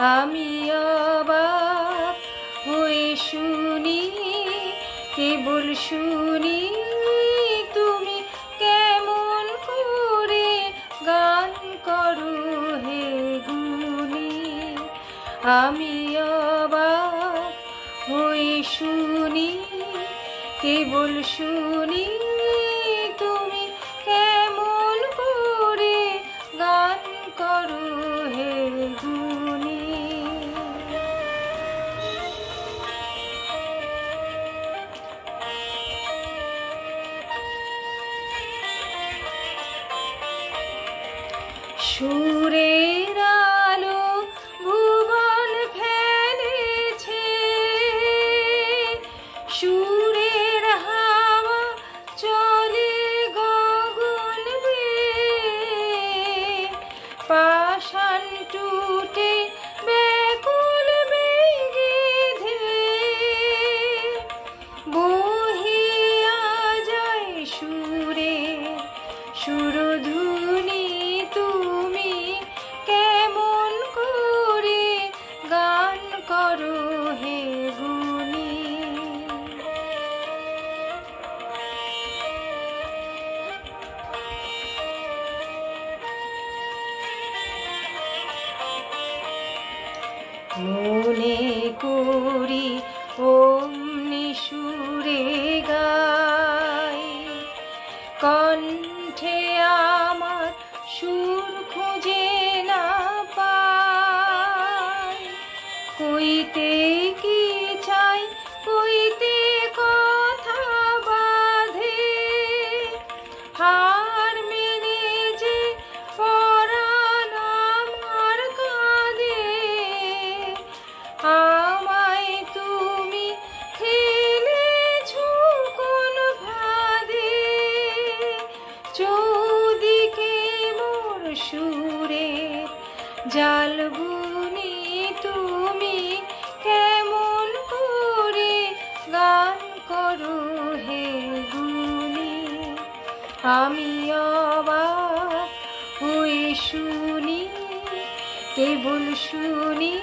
আমি অবাক হয়ে শুনি, কেবল শুনি তুমি কেমন করে গান করো হে গুণী। আমি অবাক হয়ে শুনি, কেবল শুনি তুমি কেমন করে গান করো হে গুণী। সুরের আলো ভুবন ফেলেছে, সুরের হাওয়া চলে গগন বেয়ে, পাষাণ টুটে ব্যাকুল বেগে ধেয়ে বহিয়া যায় সুরে সুরধুনী। তুমি কেমন করে গান করো হে গুণী। মনে করি অমনি সুরে গাই, কণ্ঠে আমার সুর খুঁজে না পাই। কইতে কি চাই, কইতে কথা বাঁধে, হার মেনে যে পরাণ আমার কাঁদে। আমায় তুমি ফেলেছ কোন ফাঁদে, চৌদিকে মোর সুরের জাল বুনি। তুমি কেমন করে গান করো হে গুণী। আমি অবাক হয়ে শুনি, কেবল শুনি